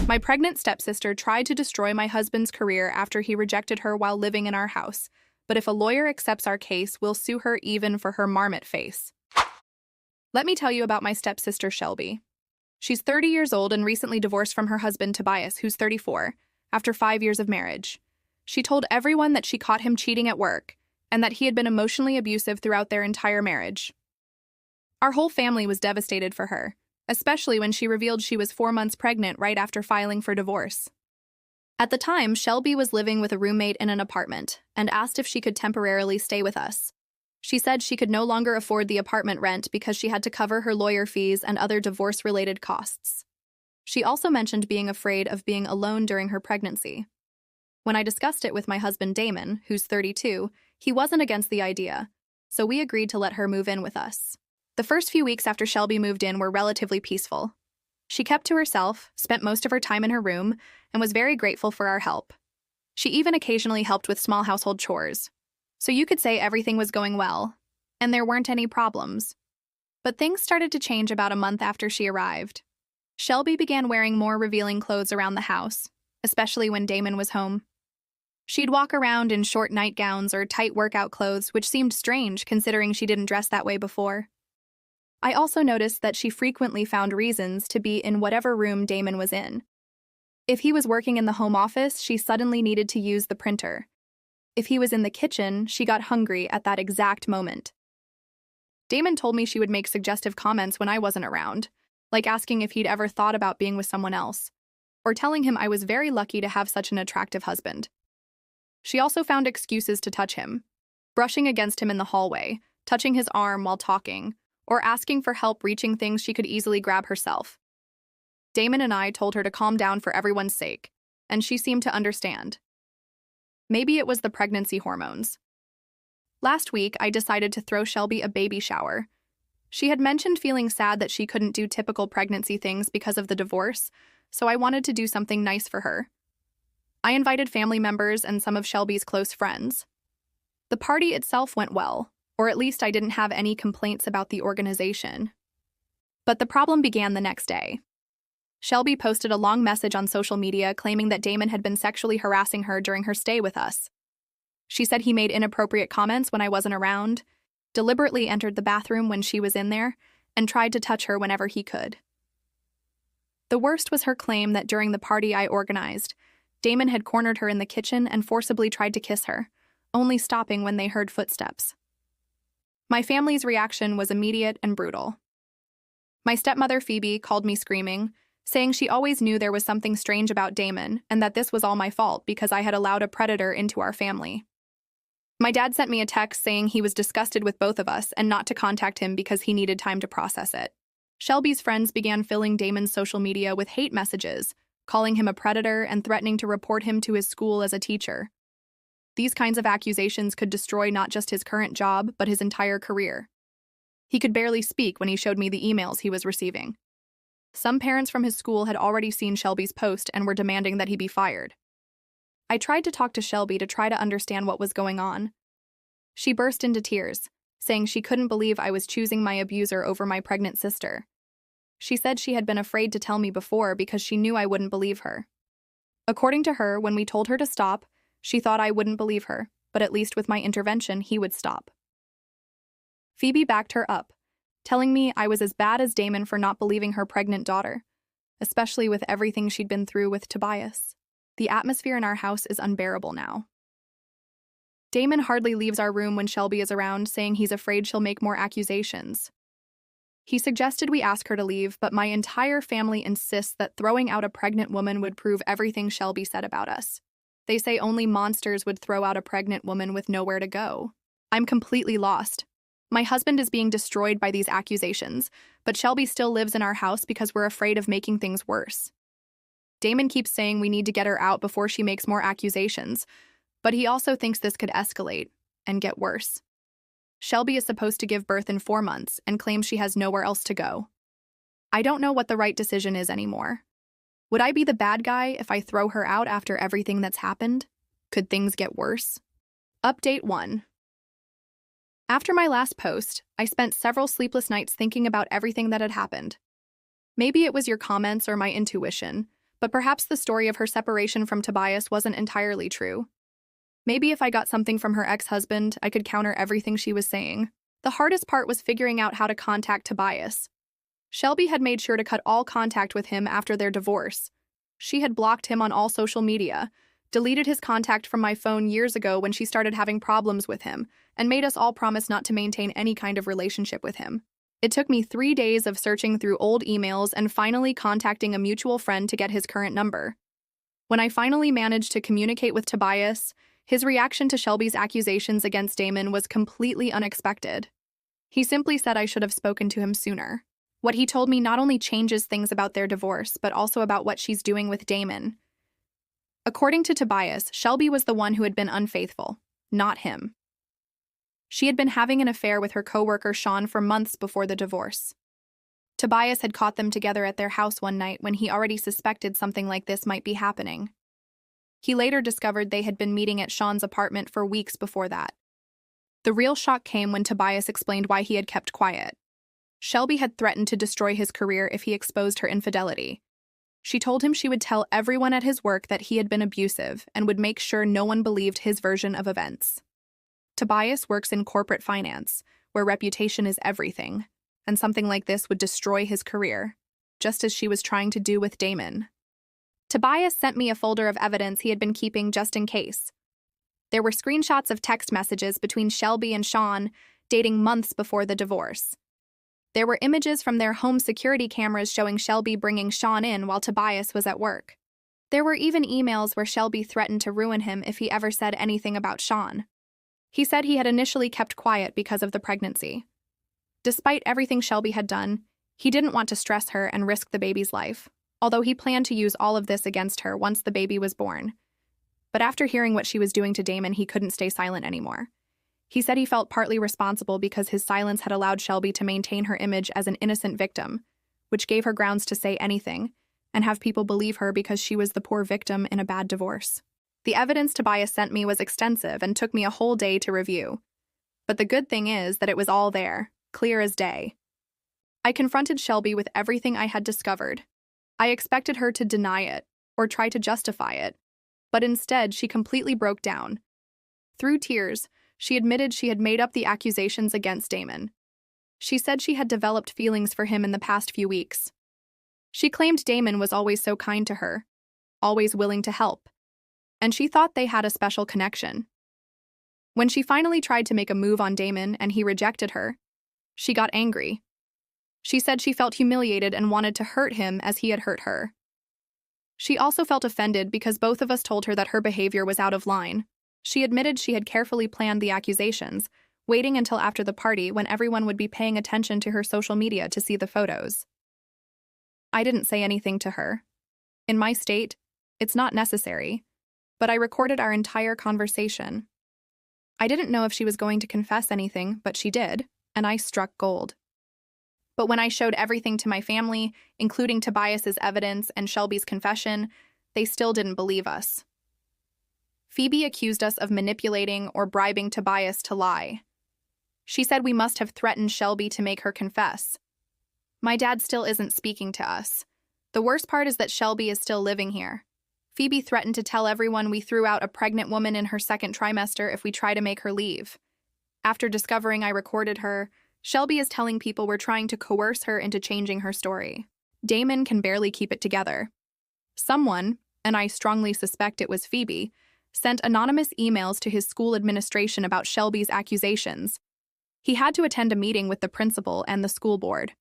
My pregnant stepsister tried to destroy my husband's career after he rejected her while living in our house, but if a lawyer accepts our case, we'll sue her even for her Marmot face. Let me tell you about my stepsister Shelby. She's 30 years old and recently divorced from her husband Tobias, who's 34, after 5 years of marriage. She told everyone that she caught him cheating at work and that he had been emotionally abusive throughout their entire marriage. Our whole family was devastated for her, especially when she revealed she was 4 months pregnant right after filing for divorce. At the time, Shelby was living with a roommate in an apartment and asked if she could temporarily stay with us. She said she could no longer afford the apartment rent because she had to cover her lawyer fees and other divorce-related costs. She also mentioned being afraid of being alone during her pregnancy. When I discussed it with my husband Damon, who's 32, he wasn't against the idea, so we agreed to let her move in with us. The first few weeks after Shelby moved in were relatively peaceful. She kept to herself, spent most of her time in her room, and was very grateful for our help. She even occasionally helped with small household chores. So you could say everything was going well, and there weren't any problems. But things started to change about a month after she arrived. Shelby began wearing more revealing clothes around the house, especially when Damon was home. She'd walk around in short nightgowns or tight workout clothes, which seemed strange considering she didn't dress that way before. I also noticed that she frequently found reasons to be in whatever room Damon was in. If he was working in the home office, she suddenly needed to use the printer. If he was in the kitchen, she got hungry at that exact moment. Damon told me she would make suggestive comments when I wasn't around, like asking if he'd ever thought about being with someone else, or telling him I was very lucky to have such an attractive husband. She also found excuses to touch him, brushing against him in the hallway, touching his arm while talking, or asking for help reaching things she could easily grab herself. Damon and I told her to calm down for everyone's sake, and she seemed to understand. Maybe it was the pregnancy hormones. Last week, I decided to throw Shelby a baby shower. She had mentioned feeling sad that she couldn't do typical pregnancy things because of the divorce, so I wanted to do something nice for her. I invited family members and some of Shelby's close friends. The party itself went well, or at least I didn't have any complaints about the organization. But the problem began the next day. Shelby posted a long message on social media claiming that Damon had been sexually harassing her during her stay with us. She said he made inappropriate comments when I wasn't around, deliberately entered the bathroom when she was in there, and tried to touch her whenever he could. The worst was her claim that during the party I organized, Damon had cornered her in the kitchen and forcibly tried to kiss her, only stopping when they heard footsteps. My family's reaction was immediate and brutal. My stepmother, Phoebe, called me screaming, saying she always knew there was something strange about Damon and that this was all my fault because I had allowed a predator into our family. My dad sent me a text saying he was disgusted with both of us and not to contact him because he needed time to process it. Shelby's friends began filling Damon's social media with hate messages, calling him a predator and threatening to report him to his school as a teacher. These kinds of accusations could destroy not just his current job, but his entire career. He could barely speak when he showed me the emails he was receiving. Some parents from his school had already seen Shelby's post and were demanding that he be fired. I tried to talk to Shelby to try to understand what was going on. She burst into tears, saying she couldn't believe I was choosing my abuser over my pregnant sister. She said she had been afraid to tell me before because she knew I wouldn't believe her. According to her, when we told her to stop, she thought I wouldn't believe her, but at least with my intervention, he would stop. Phoebe backed her up, telling me I was as bad as Damon for not believing her pregnant daughter, especially with everything she'd been through with Tobias. The atmosphere in our house is unbearable now. Damon hardly leaves our room when Shelby is around, saying he's afraid she'll make more accusations. He suggested we ask her to leave, but my entire family insists that throwing out a pregnant woman would prove everything Shelby said about us. They say only monsters would throw out a pregnant woman with nowhere to go. I'm completely lost. My husband is being destroyed by these accusations, but Shelby still lives in our house because we're afraid of making things worse. Damon keeps saying we need to get her out before she makes more accusations, but he also thinks this could escalate and get worse. Shelby is supposed to give birth in 4 months and claims she has nowhere else to go. I don't know what the right decision is anymore. Would I be the bad guy if I throw her out after everything that's happened? Could things get worse? Update 1. After my last post, I spent several sleepless nights thinking about everything that had happened. Maybe it was your comments or my intuition, but perhaps the story of her separation from Tobias wasn't entirely true. Maybe if I got something from her ex-husband, I could counter everything she was saying. The hardest part was figuring out how to contact Tobias. Shelby had made sure to cut all contact with him after their divorce. She had blocked him on all social media, deleted his contact from my phone years ago when she started having problems with him, and made us all promise not to maintain any kind of relationship with him. It took me 3 days of searching through old emails and finally contacting a mutual friend to get his current number. When I finally managed to communicate with Tobias, his reaction to Shelby's accusations against Damon was completely unexpected. He simply said I should have spoken to him sooner. What he told me not only changes things about their divorce, but also about what she's doing with Damon. According to Tobias, Shelby was the one who had been unfaithful, not him. She had been having an affair with her coworker Sean for months before the divorce. Tobias had caught them together at their house one night when he already suspected something like this might be happening. He later discovered they had been meeting at Sean's apartment for weeks before that. The real shock came when Tobias explained why he had kept quiet. Shelby had threatened to destroy his career if he exposed her infidelity. She told him she would tell everyone at his work that he had been abusive and would make sure no one believed his version of events. Tobias works in corporate finance, where reputation is everything, and something like this would destroy his career, just as she was trying to do with Damon. Tobias sent me a folder of evidence he had been keeping just in case. There were screenshots of text messages between Shelby and Sean dating months before the divorce. There were images from their home security cameras showing Shelby bringing Sean in while Tobias was at work. There were even emails where Shelby threatened to ruin him if he ever said anything about Sean. He said he had initially kept quiet because of the pregnancy. Despite everything Shelby had done, he didn't want to stress her and risk the baby's life, although he planned to use all of this against her once the baby was born. But after hearing what she was doing to Damon, he couldn't stay silent anymore. He said he felt partly responsible because his silence had allowed Shelby to maintain her image as an innocent victim, which gave her grounds to say anything and have people believe her because she was the poor victim in a bad divorce. The evidence Tobias sent me was extensive and took me a whole day to review. But the good thing is that it was all there, clear as day. I confronted Shelby with everything I had discovered. I expected her to deny it or try to justify it, but instead she completely broke down. Through tears, she admitted she had made up the accusations against Damon. She said she had developed feelings for him in the past few weeks. She claimed Damon was always so kind to her, always willing to help, and she thought they had a special connection. When she finally tried to make a move on Damon and he rejected her, she got angry. She said she felt humiliated and wanted to hurt him as he had hurt her. She also felt offended because both of us told her that her behavior was out of line. She admitted she had carefully planned the accusations, waiting until after the party when everyone would be paying attention to her social media to see the photos. I didn't say anything to her. In my state, it's not necessary, but I recorded our entire conversation. I didn't know if she was going to confess anything, but she did, and I struck gold. But when I showed everything to my family, including Tobias's evidence and Shelby's confession, they still didn't believe us. Phoebe accused us of manipulating or bribing Tobias to lie. She said we must have threatened Shelby to make her confess. My dad still isn't speaking to us. The worst part is that Shelby is still living here. Phoebe threatened to tell everyone we threw out a pregnant woman in her second trimester if we try to make her leave. After discovering I recorded her, Shelby is telling people we're trying to coerce her into changing her story. Damon can barely keep it together. Someone, and I strongly suspect it was Phoebe, sent anonymous emails to his school administration about Shelby's accusations. He had to attend a meeting with the principal and the school board.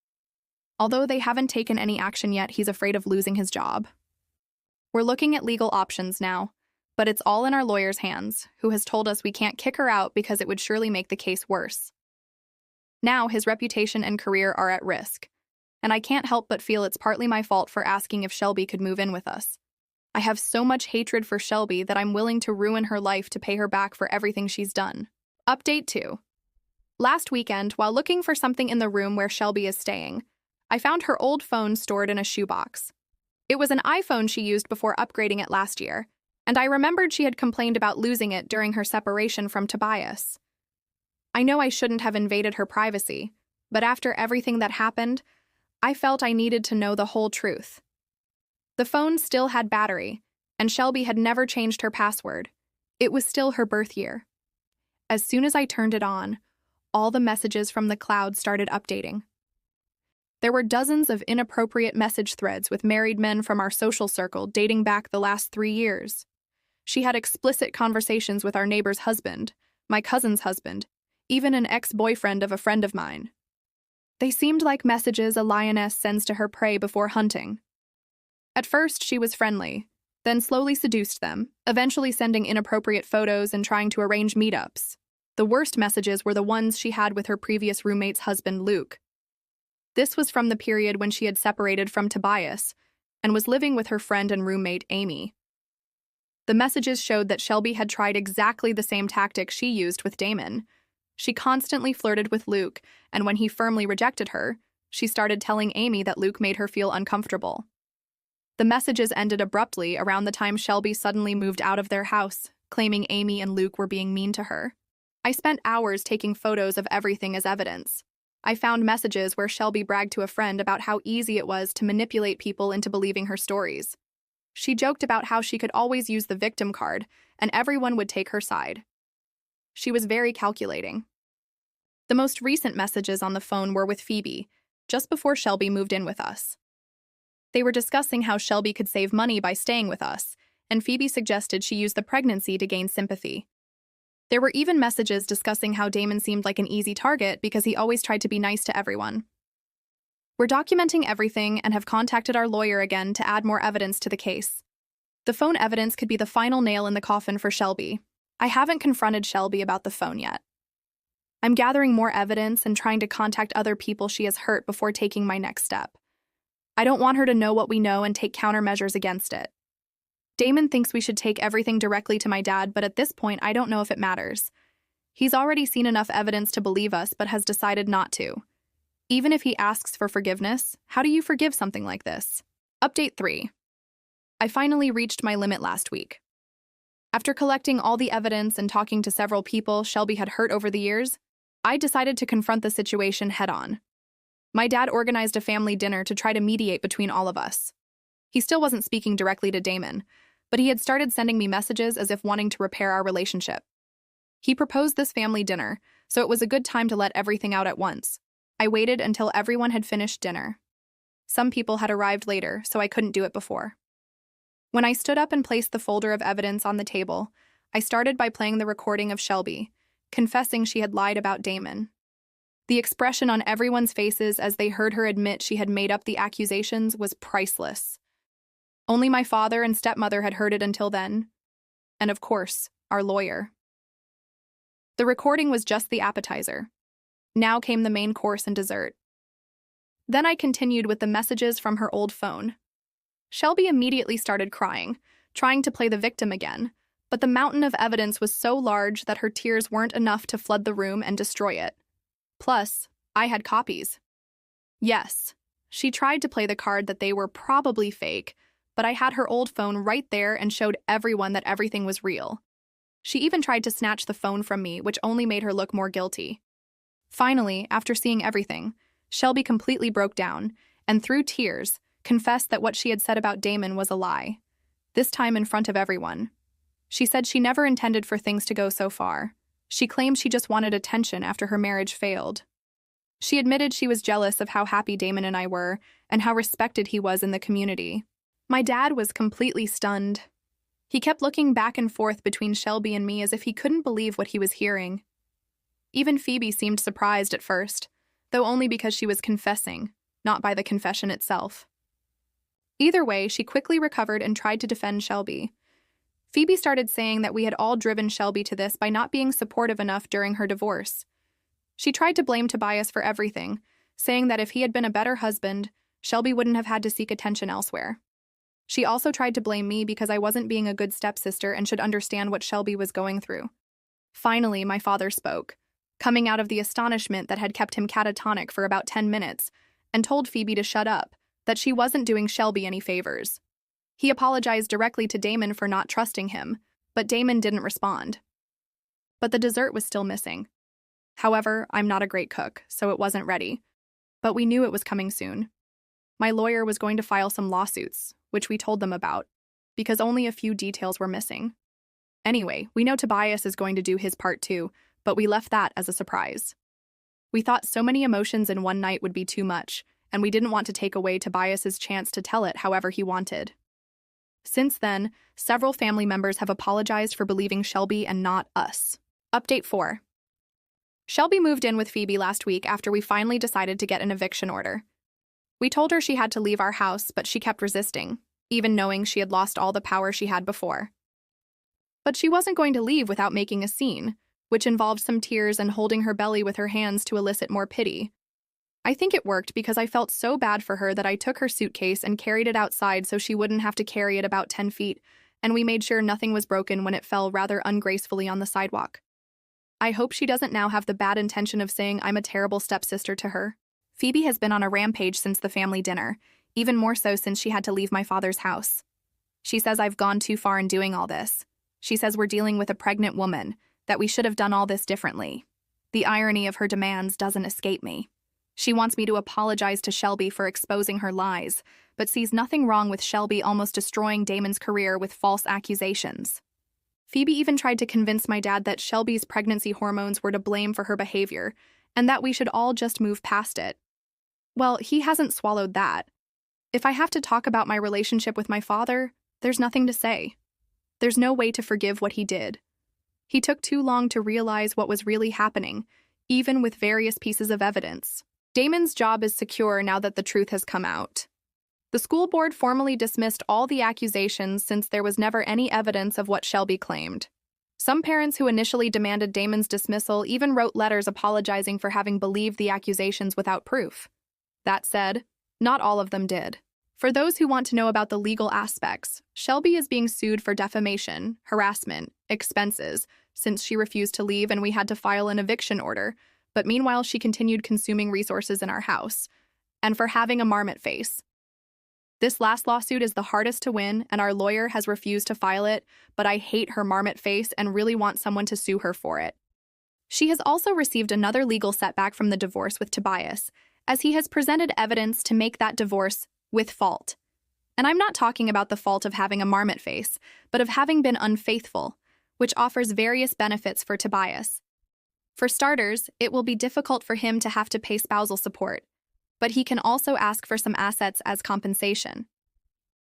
Although they haven't taken any action yet, he's afraid of losing his job. We're looking at legal options now, but it's all in our lawyer's hands, who has told us we can't kick her out because it would surely make the case worse. Now his reputation and career are at risk, and I can't help but feel it's partly my fault for asking if Shelby could move in with us. I have so much hatred for Shelby that I'm willing to ruin her life to pay her back for everything she's done. Update 2. Last weekend, while looking for something in the room where Shelby is staying, I found her old phone stored in a shoebox. It was an iPhone she used before upgrading it last year, and I remembered she had complained about losing it during her separation from Tobias. I know I shouldn't have invaded her privacy, but after everything that happened, I felt I needed to know the whole truth. The phone still had battery, and Shelby had never changed her password. It was still her birth year. As soon as I turned it on, all the messages from the cloud started updating. There were dozens of inappropriate message threads with married men from our social circle dating back the last 3 years. She had explicit conversations with our neighbor's husband, my cousin's husband, even an ex-boyfriend of a friend of mine. They seemed like messages a lioness sends to her prey before hunting. At first, she was friendly, then slowly seduced them, eventually sending inappropriate photos and trying to arrange meetups. The worst messages were the ones she had with her previous roommate's husband, Luke. This was from the period when she had separated from Tobias and was living with her friend and roommate, Amy. The messages showed that Shelby had tried exactly the same tactic she used with Damon. She constantly flirted with Luke, and when he firmly rejected her, she started telling Amy that Luke made her feel uncomfortable. The messages ended abruptly around the time Shelby suddenly moved out of their house, claiming Amy and Luke were being mean to her. I spent hours taking photos of everything as evidence. I found messages where Shelby bragged to a friend about how easy it was to manipulate people into believing her stories. She joked about how she could always use the victim card, and everyone would take her side. She was very calculating. The most recent messages on the phone were with Phoebe, just before Shelby moved in with us. They were discussing how Shelby could save money by staying with us, and Phoebe suggested she use the pregnancy to gain sympathy. There were even messages discussing how Damon seemed like an easy target because he always tried to be nice to everyone. We're documenting everything and have contacted our lawyer again to add more evidence to the case. The phone evidence could be the final nail in the coffin for Shelby. I haven't confronted Shelby about the phone yet. I'm gathering more evidence and trying to contact other people she has hurt before taking my next step. I don't want her to know what we know and take countermeasures against it. Damon thinks we should take everything directly to my dad, but at this point, I don't know if it matters. He's already seen enough evidence to believe us, but has decided not to. Even if he asks for forgiveness, how do you forgive something like this? Update 3. I finally reached my limit last week. After collecting all the evidence and talking to several people Shelby had hurt over the years, I decided to confront the situation head-on. My dad organized a family dinner to try to mediate between all of us. He still wasn't speaking directly to Damon, but he had started sending me messages as if wanting to repair our relationship. He proposed this family dinner, so it was a good time to let everything out at once. I waited until everyone had finished dinner. Some people had arrived later, so I couldn't do it before. When I stood up and placed the folder of evidence on the table, I started by playing the recording of Shelby, confessing she had lied about Damon. The expression on everyone's faces as they heard her admit she had made up the accusations was priceless. Only my father and stepmother had heard it until then, and of course, our lawyer. The recording was just the appetizer. Now came the main course and dessert. Then I continued with the messages from her old phone. Shelby immediately started crying, trying to play the victim again, but the mountain of evidence was so large that her tears weren't enough to flood the room and destroy it. Plus, I had copies. Yes, she tried to play the card that they were probably fake, but I had her old phone right there and showed everyone that everything was real. She even tried to snatch the phone from me, which only made her look more guilty. Finally, after seeing everything, Shelby completely broke down, and through tears, confessed that what she had said about Damon was a lie, this time in front of everyone. She said she never intended for things to go so far. She claimed she just wanted attention after her marriage failed. She admitted she was jealous of how happy Damon and I were, and how respected he was in the community. My dad was completely stunned. He kept looking back and forth between Shelby and me as if he couldn't believe what he was hearing. Even Phoebe seemed surprised at first, though only because she was confessing, not by the confession itself. Either way, she quickly recovered and tried to defend Shelby. Phoebe started saying that we had all driven Shelby to this by not being supportive enough during her divorce. She tried to blame Tobias for everything, saying that if he had been a better husband, Shelby wouldn't have had to seek attention elsewhere. She also tried to blame me because I wasn't being a good stepsister and should understand what Shelby was going through. Finally, my father spoke, coming out of the astonishment that had kept him catatonic for about 10 minutes, and told Phoebe to shut up, that she wasn't doing Shelby any favors. He apologized directly to Damon for not trusting him, but Damon didn't respond. But the dessert was still missing. However, I'm not a great cook, so it wasn't ready. But we knew it was coming soon. My lawyer was going to file some lawsuits, which we told them about, because only a few details were missing. Anyway, we know Tobias is going to do his part too, but we left that as a surprise. We thought so many emotions in one night would be too much, and we didn't want to take away Tobias's chance to tell it however he wanted. Since then, several family members have apologized for believing Shelby and not us. Update 4. Shelby moved in with Phoebe last week after we finally decided to get an eviction order. We told her she had to leave our house, but she kept resisting, even knowing she had lost all the power she had before. But she wasn't going to leave without making a scene, which involved some tears and holding her belly with her hands to elicit more pity. I think it worked because I felt so bad for her that I took her suitcase and carried it outside so she wouldn't have to carry it about 10 feet, and we made sure nothing was broken when it fell rather ungracefully on the sidewalk. I hope she doesn't now have the bad intention of saying I'm a terrible stepsister to her. Phoebe has been on a rampage since the family dinner, even more so since she had to leave my father's house. She says I've gone too far in doing all this. She says we're dealing with a pregnant woman, that we should have done all this differently. The irony of her demands doesn't escape me. She wants me to apologize to Shelby for exposing her lies, but sees nothing wrong with Shelby almost destroying Damon's career with false accusations. Phoebe even tried to convince my dad that Shelby's pregnancy hormones were to blame for her behavior, and that we should all just move past it. Well, he hasn't swallowed that. If I have to talk about my relationship with my father, there's nothing to say. There's no way to forgive what he did. He took too long to realize what was really happening, even with various pieces of evidence. Damon's job is secure now that the truth has come out. The school board formally dismissed all the accusations since there was never any evidence of what Shelby claimed. Some parents who initially demanded Damon's dismissal even wrote letters apologizing for having believed the accusations without proof. That said, not all of them did. For those who want to know about the legal aspects, Shelby is being sued for defamation, harassment, expenses, since she refused to leave and we had to file an eviction order, but meanwhile she continued consuming resources in our house, and for having a Marmot face. This last lawsuit is the hardest to win, and our lawyer has refused to file it, but I hate her Marmot face and really want someone to sue her for it. She has also received another legal setback from the divorce with Tobias, as he has presented evidence to make that divorce with fault. And I'm not talking about the fault of having a Marmot face, but of having been unfaithful, which offers various benefits for Tobias. For starters, it will be difficult for him to have to pay spousal support, but he can also ask for some assets as compensation.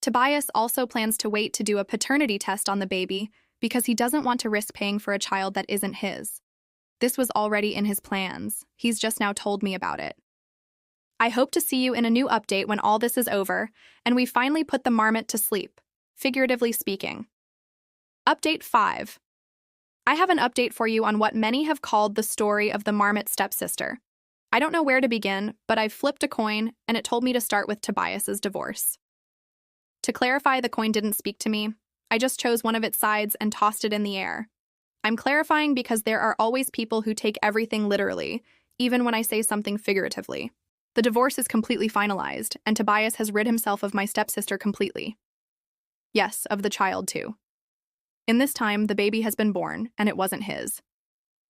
Tobias also plans to wait to do a paternity test on the baby because he doesn't want to risk paying for a child that isn't his. This was already in his plans. He's just now told me about it. I hope to see you in a new update when all this is over, and we finally put the Marmot to sleep, figuratively speaking. Update 5. I have an update for you on what many have called the story of the Marmot stepsister. I don't know where to begin, but I've flipped a coin, and it told me to start with Tobias's divorce. To clarify, the coin didn't speak to me. I just chose one of its sides and tossed it in the air. I'm clarifying because there are always people who take everything literally, even when I say something figuratively. The divorce is completely finalized, and Tobias has rid himself of my stepsister completely. Yes, of the child too. In this time, the baby has been born, and it wasn't his.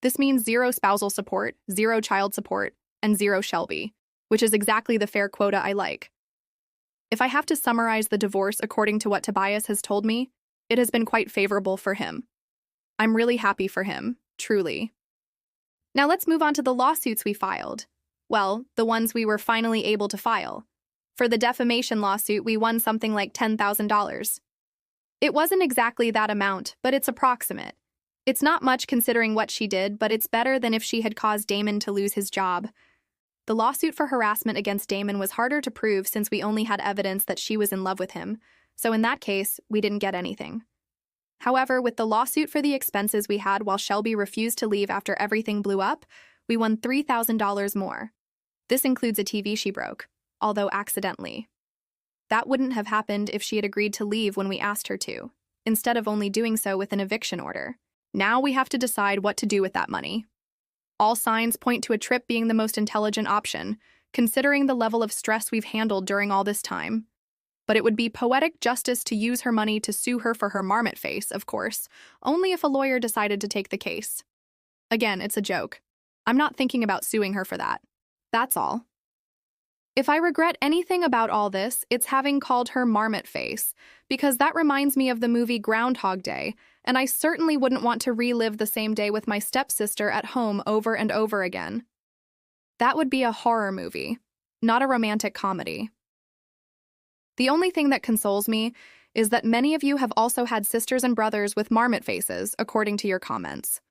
This means 0 spousal support, 0 child support, and 0 Shelby, which is exactly the fair quota I like. If I have to summarize the divorce according to what Tobias has told me, it has been quite favorable for him. I'm really happy for him, truly. Now let's move on to the lawsuits we filed. Well, the ones we were finally able to file. For the defamation lawsuit, we won something like $10,000. It wasn't exactly that amount, but it's approximate. It's not much considering what she did, but it's better than if she had caused Damon to lose his job. The lawsuit for harassment against Damon was harder to prove since we only had evidence that she was in love with him, so in that case, we didn't get anything. However, with the lawsuit for the expenses we had while Shelby refused to leave after everything blew up, we won $3,000 more. This includes a TV she broke, although accidentally. That wouldn't have happened if she had agreed to leave when we asked her to, instead of only doing so with an eviction order. Now we have to decide what to do with that money. All signs point to a trip being the most intelligent option, considering the level of stress we've handled during all this time. But it would be poetic justice to use her money to sue her for her Marmot face, of course, only if a lawyer decided to take the case. Again, it's a joke. I'm not thinking about suing her for that. That's all. If I regret anything about all this, it's having called her Marmot face, because that reminds me of the movie Groundhog Day, and I certainly wouldn't want to relive the same day with my stepsister at home over and over again. That would be a horror movie, not a romantic comedy. The only thing that consoles me is that many of you have also had sisters and brothers with Marmot faces, according to your comments.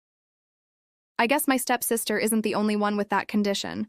I guess my stepsister isn't the only one with that condition.